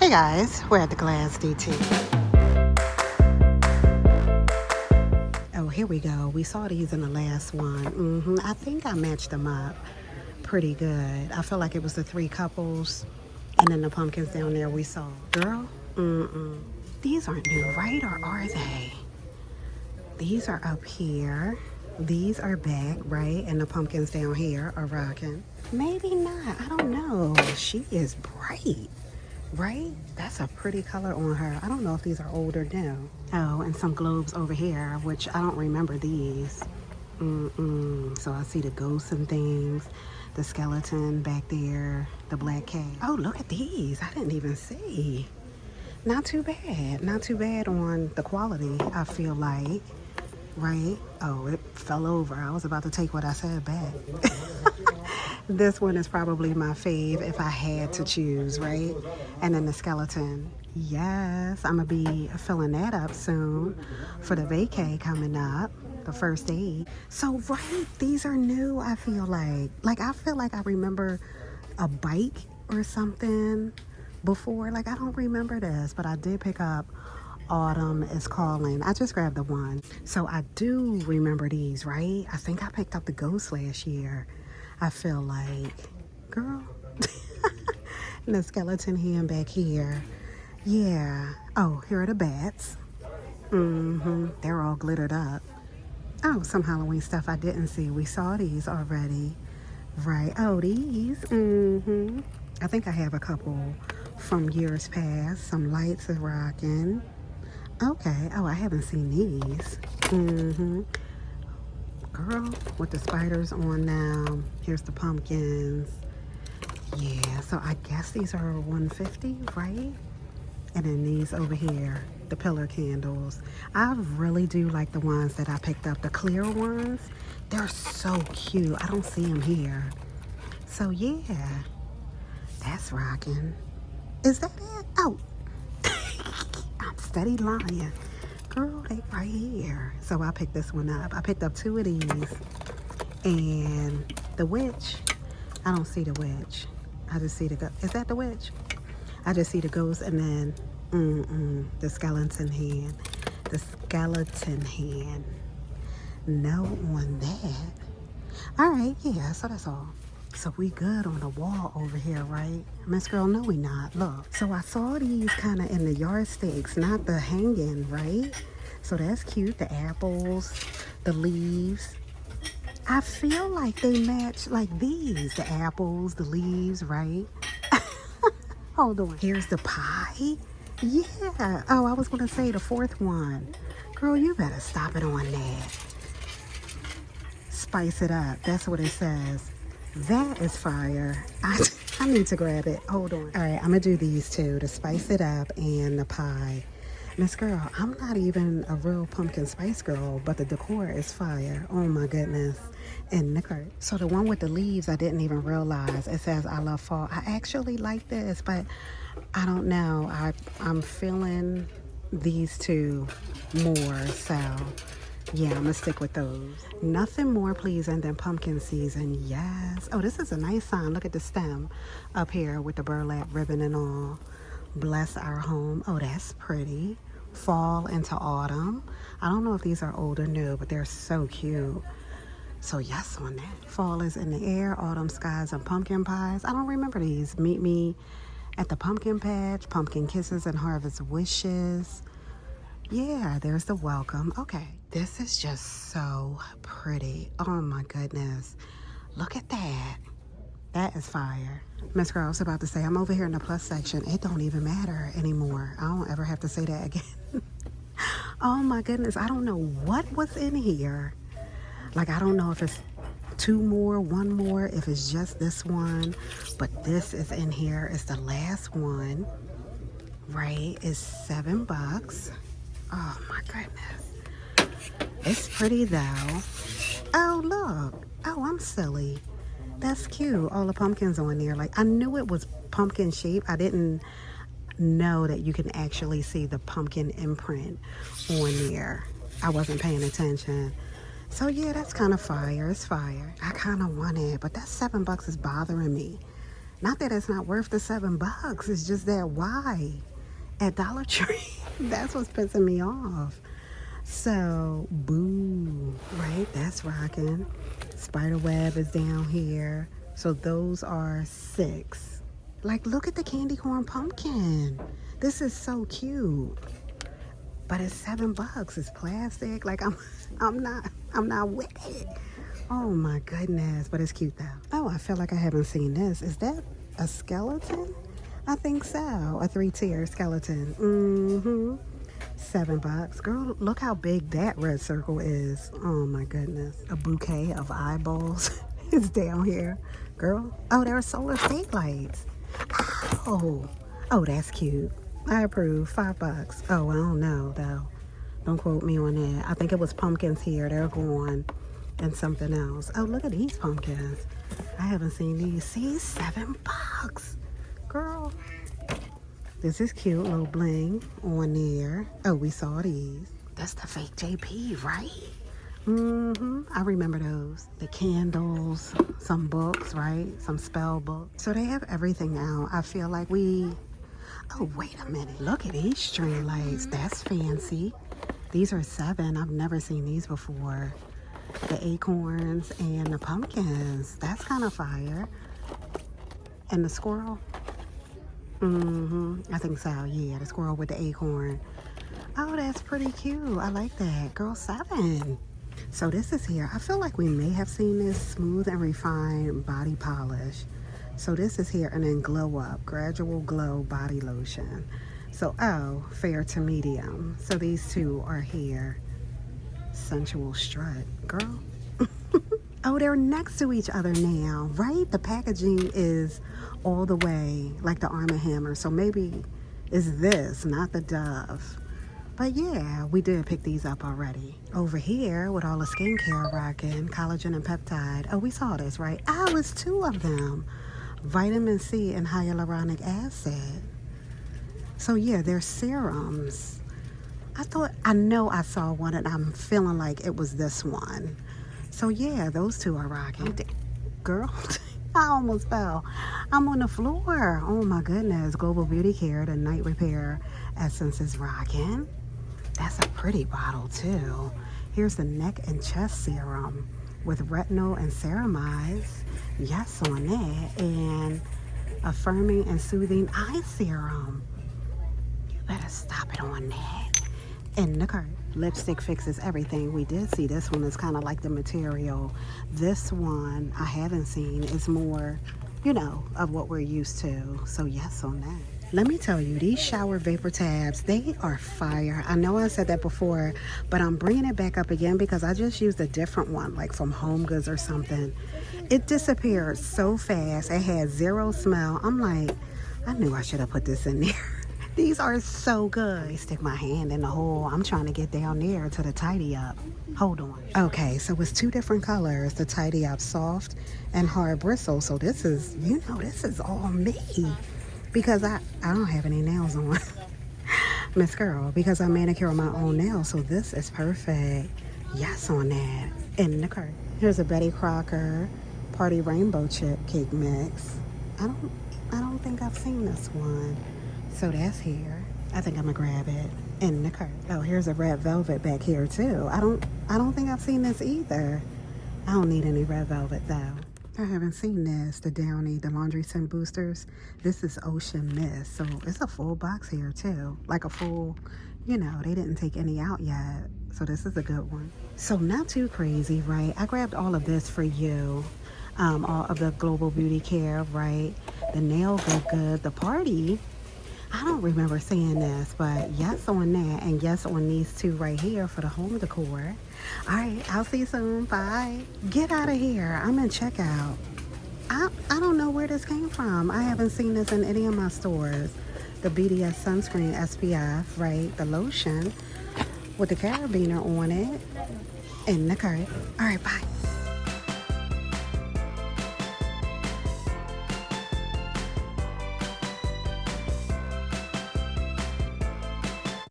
Hey guys, we're at the Glass DT. Oh, here we go. We saw these in the last one. I think I matched them up pretty good. I feel like it was the three couples and then the pumpkins down there we saw. Girl, these aren't new, right? Or are they? These are up here. These are back, right? And the pumpkins down here are rocking. Maybe not. I don't know. She is bright. Right? That's a pretty color on her. I don't know if these are old or new. Oh, and some globes over here, which I don't remember these. So I see the ghosts and things. The skeleton back there. The black cat. Oh, look at these. I didn't even see. Not too bad. Not too bad on the quality, I feel like. Right? Oh, it fell over. I was about to take what I said back. This one is probably my fave if I had to choose, right? And then the skeleton. Yes, I'm going to be filling that up soon for the vacay coming up, the first aid. So, right, these are new, I feel like. I feel like I remember a bike or something before. I don't remember this, but I did pick up Autumn is Calling. I just grabbed the one. So, I do remember these, right? I think I picked up the ghost last year. I feel like, girl. And the skeleton hand back here. Yeah. Oh, here are the bats. They're all glittered up. Oh, some Halloween stuff I didn't see. We saw these already. Right. Oh, these. I think I have a couple from years past. Some lights are rocking. Okay. Oh, I haven't seen these. Girl, with the spiders on now. Here's the pumpkins. Yeah, so I guess these are $150, right? And then these over here, the pillar candles. I really do like the ones that I picked up, the clear ones. They're so cute. I don't see them here. So yeah, that's rocking. Is that it? Oh, I'm steady lying. Girl, they right here. So I picked this one up. I picked up two of these. And the witch, I don't see the witch. I just see the ghost. Is that the witch? I just see the ghost and then the skeleton hand. The skeleton hand. No on that. All right, yeah, so that's all. So we good on the wall over here, right? Miss Girl, no we not. Look. So I saw these kind of in the yardsticks, not the hanging, right? So that's cute. The apples, the leaves. I feel like they match like these. The apples, the leaves, right? Hold on. Here's the pie. Yeah. Oh, I was going to say the fourth one. Girl, you better stop it on that. Spice it up. That's what it says. That is fire. I need to grab it. Hold on. All right, I'm going to do these two, the spice it up and the pie. Miss Girl, I'm not even a real pumpkin spice girl, but the decor is fire. Oh my goodness. And Nicker. So the one with the leaves, I didn't even realize. It says, I love fall. I actually like this, but I don't know. I'm feeling these two more, so yeah, I'm gonna stick with those. Nothing more pleasing than pumpkin season. Yes. Oh, this is a nice sign. Look at the stem up here with the burlap ribbon and all. Bless our home. Oh, that's pretty. Fall into autumn. I don't know if these are old or new, but they're so cute. So yes on that. Fall is in the air. Autumn skies and pumpkin pies. I don't remember these. Meet me at the pumpkin patch. Pumpkin kisses and harvest wishes. Yeah, there's the welcome. Okay. This is just so pretty. Oh my goodness. Look at that. That is fire. Miss Girl, I was about to say, I'm over here in the plus section. It don't even matter anymore. I don't ever have to say that again. Oh my goodness. I don't know what was in here. I don't know if it's two more, one more, if it's just this one. But this is in here. It's the last one. Right? It's $7. Oh my goodness. It's pretty though. Oh, look. Oh, I'm silly. That's cute. All the pumpkins on there. I knew it was pumpkin shape. I didn't know that you can actually see the pumpkin imprint on there. I wasn't paying attention. So yeah, that's kind of fire. It's fire. I kind of want it, but that $7 is bothering me. Not that it's not worth the $7. It's just that why? At Dollar Tree. That's what's pissing me off. So, boo, right? That's rocking. Spiderweb is down here. So those are 6. Like, look at the candy corn pumpkin. This is so cute. But it's $7. It's plastic. Like, I'm not with it. Oh my goodness. But it's cute though. Oh, I feel like I haven't seen this. Is that a skeleton? I think so. A 3-tier skeleton. $7. Girl, look how big that red circle is. Oh my goodness. A bouquet of eyeballs is down here. Girl. Oh, there are solar state lights. Oh, that's cute. I approve. $5. Oh, I don't know though. Don't quote me on that. I think it was pumpkins here. They're gone. And something else. Oh, look at these pumpkins. I haven't seen these. See, $7. Girl. This is cute. Little bling on there. Oh, we saw these. That's the fake JP, right? I remember those. The candles, some books, right? Some spell books. So they have everything out. I feel like oh, wait a minute. Look at these string lights. That's fancy. These are $7. I've never seen these before. The acorns and the pumpkins. That's kind of fire. And the squirrel. I think so. Yeah, the squirrel with the acorn. Oh, that's pretty cute. I like that. Girl, $7. So this is here. I feel like we may have seen this smooth and refined body polish. So this is here, and then glow up, gradual glow body lotion. So, oh, fair to medium. So these two are here. Sensual strut. Girl. Oh, they're next to each other now, right? The packaging is all the way like the Arm & Hammer. So maybe it's this, not the Dove. But yeah, we did pick these up already. Over here with all the skincare rocking, collagen and peptide. Oh, we saw this, right? Oh, it's 2 of them. Vitamin C and hyaluronic acid. So yeah, they're serums. I know I saw one and I'm feeling like it was this one. So yeah, those 2 are rocking. Girl, I almost fell. I'm on the floor. Oh my goodness. Global Beauty Care, the night repair essence is rocking. That's a pretty bottle too. Here's the neck and chest serum with retinol and ceramides. Yes on that. And affirming and soothing eye serum. You better stop it on that. And the cart. Lipstick fixes everything. We did see this one is kind of like the material. This one I haven't seen. Is more, of what we're used to. So yes on that. Let me tell you, these shower vapor tabs, they are fire. I know I said that before, but I'm bringing it back up again because I just used a different one, like from Home Goods or something. It disappeared so fast. It had 0 smell. I'm like, I knew I should have put this in there. These are so good. I stick my hand in the hole. I'm trying to get down there to the tidy up. Hold on. Okay, so it's 2 different colors. The tidy up soft and hard bristle. So this is, this is all me. Because I don't have any nails on. Miss Girl. Because I manicure my own nails. So this is perfect. Yes on that. In the cart. Here's a Betty Crocker Party Rainbow Chip Cake Mix. I don't think I've seen this one. So that's here. I think I'm gonna grab it in the cart. Oh, here's a red velvet back here too. I don't think I've seen this either. I don't need any red velvet though. I haven't seen this, the Downy, the laundry scent boosters. This is Ocean Mist. So it's a full box here too. Like a full, they didn't take any out yet. So this is a good one. So not too crazy, right? I grabbed all of this for you. All of the Global Beauty Care, right? The nail good, the party. I don't remember seeing this, but yes on that, and yes on these 2 right here for the home decor. All right, I'll see you soon. Bye. Get out of here. I'm in checkout. I don't know where this came from. I haven't seen this in any of my stores. The BDS sunscreen SPF, right? The lotion with the carabiner on it in the cart. All right, bye.